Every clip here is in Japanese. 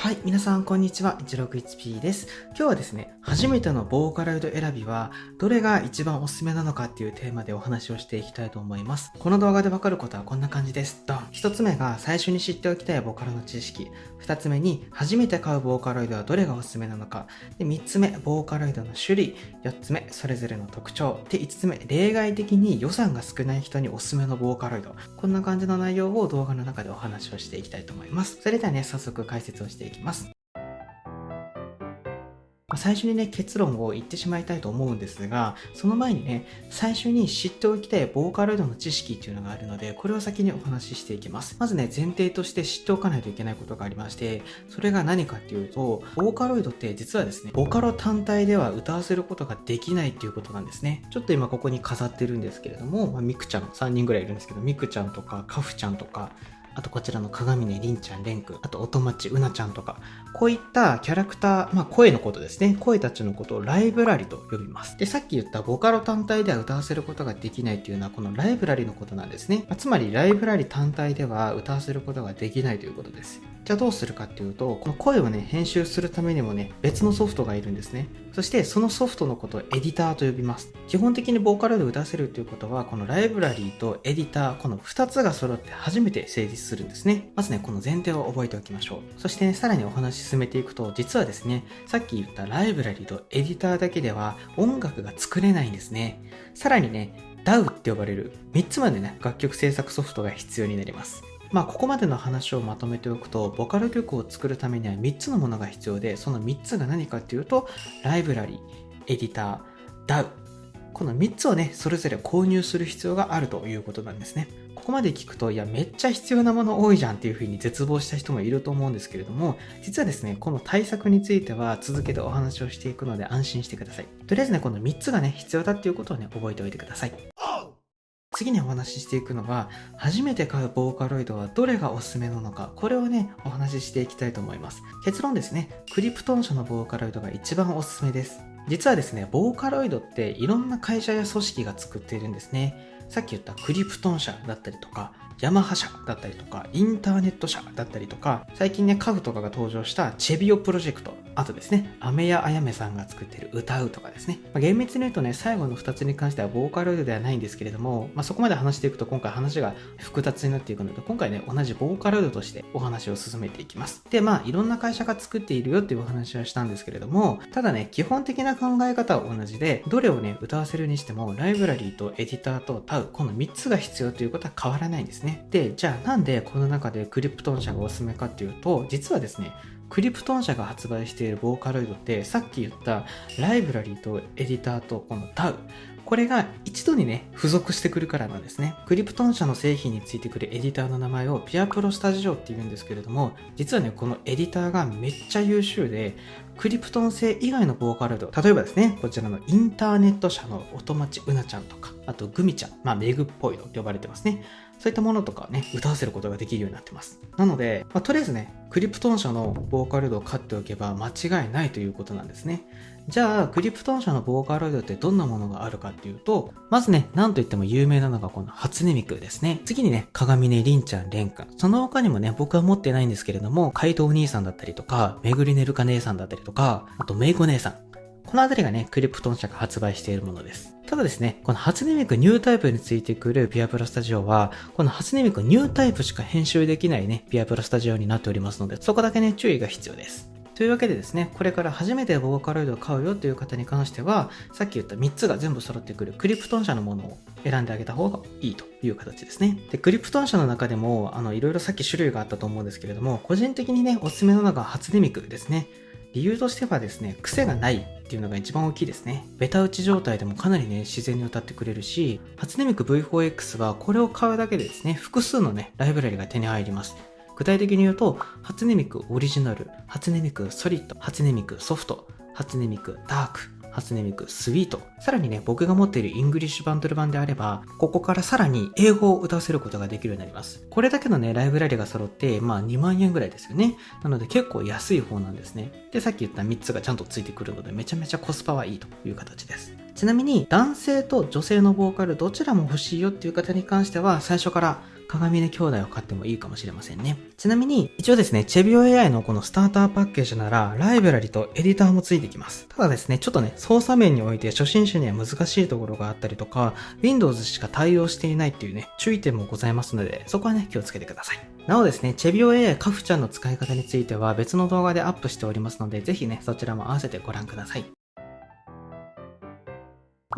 はい、皆さんこんにちは。161P です。今日はですね、初めてのボーカロイド選びはどれが一番おすすめなのかっていうテーマでお話をしていきたいと思います。この動画でわかることはこんな感じです。ドン。一つ目が最初に知っておきたいボーカロの知識。二つ目に初めて買うボーカロイドはどれがおすすめなのか。で、三つ目、ボーカロイドの種類。四つ目、それぞれの特徴。で、五つ目、例外的に予算が少ない人におすすめのボーカロイド。こんな感じの内容を動画の中でお話をしていきたいと思います。それではね、早速解説をしていきます。最初にね、結論を言ってしまいたいと思うんですが、その前にね、最初に知っておきたいボーカロイドの知識っていうのがあるので、これを先にお話ししていきます。まずね、前提として知っておかないといけないことがありまして、それが何かっていうと、ボーカロイドって実はですね、ボカロ単体では歌わせることができないっていうことなんですね。ちょっと今ここに飾ってるんですけれども、ミクちゃん、3人ぐらいいるんですけど、ミクちゃんとかカフちゃんとか、あとこちらの鏡音りんちゃん、れんくん、あと音町うなちゃんとか、こういったキャラクター、声のことですね。声たちのことをライブラリと呼びます。で、さっき言ったボカロ単体では歌わせることができないというのはこのライブラリのことなんですね。つまりライブラリ単体では歌わせることができないということです。じゃあどうするかっていうと、この声をね、編集するためにもね、別のソフトがいるんですね。そしてそのソフトのことをエディターと呼びます。基本的にボーカロイドを歌わせるということは、このライブラリーとエディター、この2つが揃って初めて成立するんですね。まずね、この前提を覚えておきましょう。そしてね、さらにお話進めていくと、実はですね、さっき言ったライブラリーとエディターだけでは音楽が作れないんですね。さらにね、DAW って呼ばれる3つまでね、楽曲制作ソフトが必要になります。ここまでの話をまとめておくと、ボカロ曲を作るためには3つのものが必要で、その3つが何かっていうと、ライブラリ、エディター、DAW。この3つをね、それぞれ購入する必要があるということなんですね。ここまで聞くと、いや、めっちゃ必要なもの多いじゃんっていうふうに絶望した人もいると思うんですけれども、実はですね、この対策については続けてお話をしていくので安心してください。とりあえずね、この3つがね、必要だっていうことをね、覚えておいてください。次にお話ししていくのは、初めて買うボーカロイドはどれがおすすめなのか、これをね、お話ししていきたいと思います。結論ですね、クリプトン社のボーカロイドが一番おすすめです。実はですね、ボーカロイドっていろんな会社や組織が作っているんですね。さっき言ったクリプトン社だったりとか、ヤマハ社だったりとか、インターネット社だったりとか、最近ね、カフとかが登場したチェビオプロジェクト、あとですね、アメヤあやめさんが作っている歌うとかですね。厳密に言うとね、最後の2つに関してはボーカロイドではないんですけれども、そこまで話していくと今回話が複雑になっていくので、今回ね、同じボーカロイドとしてお話を進めていきます。で、いろんな会社が作っているよっていうお話はしたんですけれども、ただね、基本的な考え方は同じで、どれをね、歌わせるにしても、ライブラリーとエディターとDAW、この3つが必要ということは変わらないんですね。で、じゃあなんでこの中でクリプトン社がおすすめかっていうと、実はですね、クリプトン社が発売しているボーカロイドってさっき言ったライブラリーとエディターとこのDAW、これが一度にね付属してくるからなんですね。クリプトン社の製品についてくるエディターの名前をピアプロスタジオって言うんですけれども、実はねこのエディターがめっちゃ優秀で、クリプトン製以外のボーカロイド、例えばですね、こちらのインターネット社の音町うなちゃんとか、あとグミちゃん、メグっぽいのって呼ばれてますね。そういったものとかね、歌わせることができるようになってます。なので、とりあえずね、クリプトン社のボーカロイドを買っておけば間違いないということなんですね。じゃあ、クリプトン社のボーカロイドってどんなものがあるかっていうと、まずね、なんといっても有名なのがこの初音ミクですね。次にね、鏡音りんちゃん、れんくん。その他にもね、僕は持ってないんですけれども、怪盗お兄さんだったりとか、めぐりねるか姉さんだったりとか、あとめいこ姉さん。このあたりがね、クリプトン社が発売しているものです。ただですね、この初音ミクニュータイプについてくるピアプロスタジオは、この初音ミクニュータイプしか編集できないね、ピアプロスタジオになっておりますので、そこだけね、注意が必要です。というわけでですね、これから初めてボーカロイドを買うよという方に関しては、さっき言った3つが全部揃ってくるクリプトン社のものを選んであげた方がいいという形ですね。で、クリプトン社の中でも、いろいろさっき種類があったと思うんですけれども、個人的にね、おすすめなのが初音ミクですね。理由としてはですね、癖がないっていうのが一番大きいですね。ベタ打ち状態でもかなりね、自然に歌ってくれるし、初音ミク V4X はこれを買うだけでですね、複数のね、ライブラリが手に入ります。具体的に言うと、初音ミクオリジナル、初音ミクソリッド、初音ミクソフト、初音ミクダーク、初音ミクスイート。さらにね、僕が持っているイングリッシュバンドル版であれば、ここからさらに英語を歌わせることができるようになります。これだけのね、ライブラリが揃って、2万円ぐらいですよね。なので結構安い方なんですね。で、さっき言った3つがちゃんとついてくるので、めちゃめちゃコスパはいいという形です。ちなみに、男性と女性のボーカルどちらも欲しいよっていう方に関しては、最初から鏡音兄弟を買ってもいいかもしれませんね。ちなみに、一応ですね、チェビオ AI のこのスターターパッケージなら、ライブラリとエディターもついてきます。ただですね、ちょっとね、操作面において初心者には難しいところがあったりとか、Windows しか対応していないっていうね、注意点もございますので、そこはね、気をつけてください。なおですね、チェビオ AI カフちゃんの使い方については別の動画でアップしておりますので、ぜひね、そちらも合わせてご覧ください。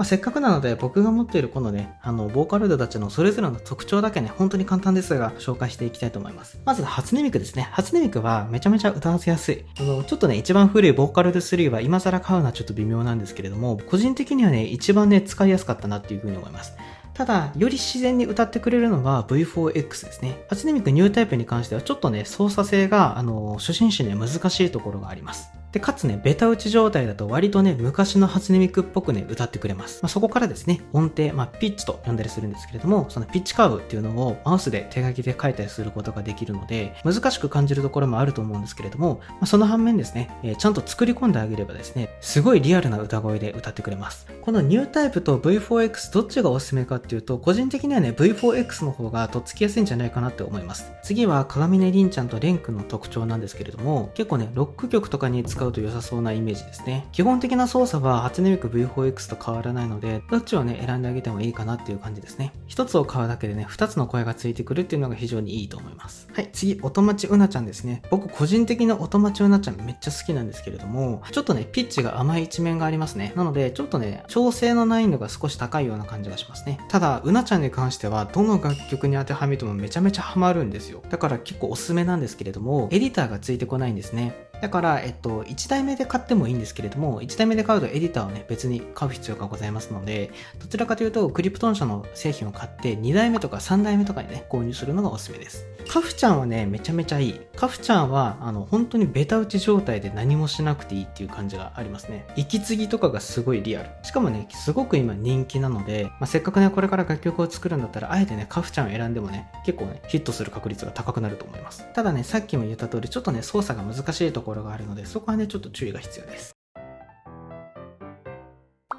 せっかくなので僕が持っているこのね、ボーカロイドたちのそれぞれの特徴だけね、本当に簡単ですが紹介していきたいと思います。まず初音ミクですね。初音ミクはめちゃめちゃ歌わせやすい。ちょっとね、一番古いボーカロイド3は今更買うのはちょっと微妙なんですけれども、個人的にはね、一番ね、使いやすかったなっていう風に思います。ただ、より自然に歌ってくれるのは V4X ですね。初音ミクニュータイプに関してはちょっとね、操作性が、初心者には難しいところがあります。で、かつね、ベタ打ち状態だと割とね、昔の初音ミクっぽくね、歌ってくれます。そこからですね、音程、ピッチと呼んだりするんですけれども、そのピッチカーブっていうのをマウスで手書きで書いたりすることができるので、難しく感じるところもあると思うんですけれども、その反面ですね、ちゃんと作り込んであげればですね、すごいリアルな歌声で歌ってくれます。このニュータイプと V4X どっちがおすすめかっていうと、個人的にはね、V4X の方がとっつきやすいんじゃないかなって思います。次は鏡音凛ちゃんと蓮くんの特徴なんですけれども、結構ね、ロック曲とかに使うと良さそうなイメージですね。基本的な操作は初音ミク V4X と変わらないので、どっちをね、選んであげてもいいかなっていう感じですね。一つを買うだけでね、二つの声がついてくるっていうのが非常にいいと思います。はい、次、音待ちうなちゃんですね。僕個人的な音待ちうなちゃんめっちゃ好きなんですけれども、ちょっとね、ピッチが甘い一面がありますね。なので、ちょっとね、調整の難易度が少し高いような感じがしますね。ただ、うなちゃんに関しては、どの楽曲に当てはめてもめちゃめちゃハマるんですよ。だから結構おすすめなんですけれども、エディターがついてこないんですね。だから、1台目で買ってもいいんですけれども、1台目で買うとエディターをね、別に買う必要がございますので、どちらかというと、クリプトン社の製品を買って、2台目とか3台目とかにね、購入するのがおすすめです。カフちゃんはね、めちゃめちゃいい。カフちゃんは、本当にベタ打ち状態で何もしなくていいっていう感じがありますね。息継ぎとかがすごいリアル。しかもね、すごく今人気なので、せっかくね、これから楽曲を作るんだったら、あえてね、カフちゃんを選んでもね、結構ね、ヒットする確率が高くなると思います。ただね、さっきも言った通り、ちょっとね、操作が難しいところがあるので、そこはね、ちょっと注意が必要です。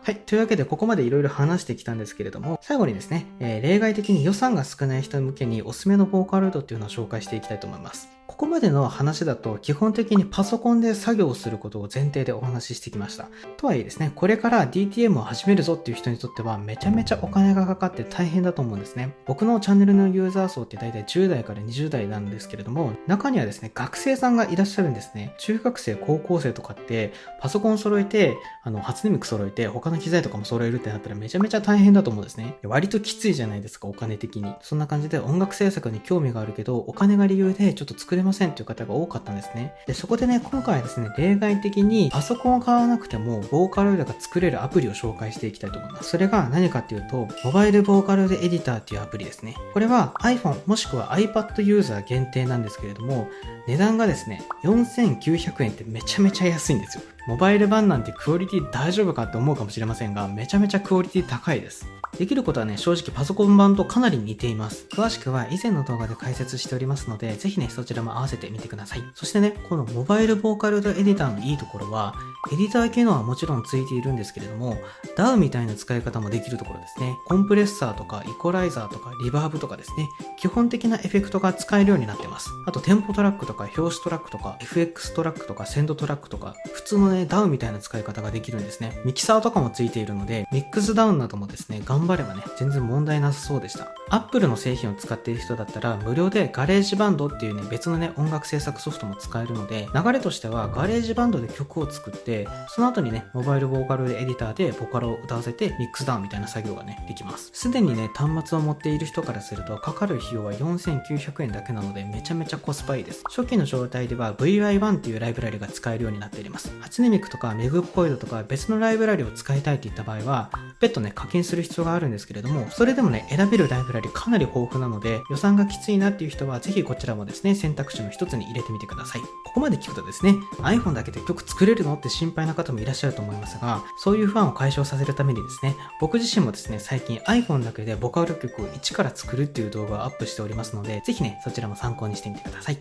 はい。というわけで、ここまでいろいろ話してきたんですけれども、最後にですね、例外的に予算が少ない人向けにおすすめのボーカロイドっていうのを紹介していきたいと思います。ここまでの話だと基本的にパソコンで作業をすることを前提でお話ししてきました。とはいえですね、これから DTM を始めるぞっていう人にとってはめちゃめちゃお金がかかって大変だと思うんですね。僕のチャンネルのユーザー層って大体10代から20代なんですけれども、中にはですね、学生さんがいらっしゃるんですね。中学生、高校生とかってパソコン揃えて、初音ミク揃えて他の機材とかも揃えるってなったらめちゃめちゃ大変だと思うんですね。割ときついじゃないですか、お金的に。そんな感じで音楽制作に興味があるけど、お金が理由でちょっと作れませんっていう方が多かったんですね。で、そこでね、今回はですね、例外的にパソコンを買わなくても、ボーカロイドが作れるアプリを紹介していきたいと思います。それが何かっていうと、モバイルボーカロイドエディターっていうアプリですね。これは iPhone もしくは iPad ユーザー限定なんですけれども、値段がですね、4900円ってめちゃめちゃ安いんですよ。モバイル版なんてクオリティ大丈夫かって思うかもしれませんが、めちゃめちゃクオリティ高いです。できることはね、正直パソコン版とかなり似ています。詳しくは以前の動画で解説しておりますので、ぜひね、そちらも合わせてみてください。そしてね、このモバイルボーカロイドエディターのいいところは、エディター機能はもちろんついているんですけれども、DAW みたいな使い方もできるところですね。コンプレッサーとかイコライザーとかリバーブとかですね、基本的なエフェクトが使えるようになってます。あとテンポトラックとか表紙トラックとか FX トラックとかセンドトラックとか、普通のね、DAW みたいな使い方ができるんですね。ミキサーとかもついているので、ミックスダウンなどもですね、頑張ればね、全然問題なさそうでした。Apple の製品を使っている人だったら、無料でガレージバンドっていうね、別のね、音楽制作ソフトも使えるので、流れとしてはガレージバンドで曲を作って、その後にね、モバイルボーカロイドエディターでボカロを歌わせてミックスダウンみたいな作業がね、できます。すでにね、端末を持っている人からすると、かかる費用は4900円だけなので、めちゃめちゃコスパいいです。初期の状態では VY1 っていうライブラリが使えるようになっております。初音ミクとかメグポイドとか別のライブラリを使いたいっていった場合は、別途ね、課金する必要があるんですけれども、それでもね、選べるライブラリかなり豊富なので、予算がきついなっていう人は、ぜひこちらもですね、選択肢の一つに入れてみてください。ここまで聞くとですね、iPhone だけで曲作れるのって心配な方もいらっしゃると思いますが、そういう不安を解消させるためにですね、僕自身もですね、最近 iPhone だけでボカロ曲を一から作るっていう動画をアップしておりますので、ぜひね、そちらも参考にしてみてください。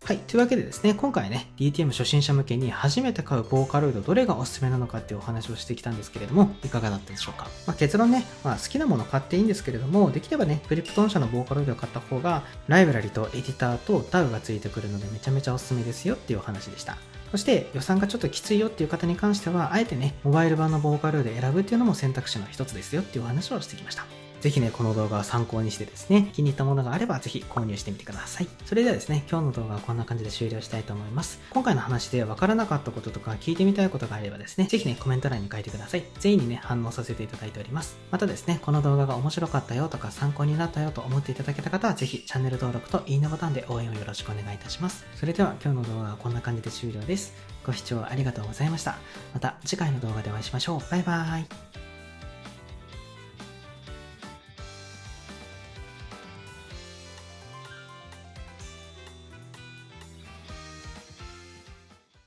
はい。というわけでですね、今回ね、DTM 初心者向けに初めて買うボーカロイドどれがおすすめなのかっていうお話をしてきたんですけれども、いかがだったでしょうか。結論ね、好きなもの買っていいんですけれども、できればね、クリプトン社のボーカロイドを買った方が、ライブラリとエディターと DAW がついてくるのでめちゃめちゃおすすめですよっていうお話でした。そして予算がちょっときついよっていう方に関しては、あえてね、モバイル版のボーカロイドを選ぶっていうのも選択肢の一つですよっていうお話をしてきました。ぜひね、この動画を参考にしてですね、気に入ったものがあればぜひ購入してみてください。それではですね、今日の動画はこんな感じで終了したいと思います。今回の話で分からなかったこととか聞いてみたいことがあればですね、ぜひね、コメント欄に書いてください。全員にね、反応させていただいております。またですね、この動画が面白かったよとか参考になったよと思っていただけた方はぜひチャンネル登録といいねボタンで応援をよろしくお願いいたします。それでは今日の動画はこんな感じで終了です。ご視聴ありがとうございました。また次回の動画でお会いしましょう。バイバーイ。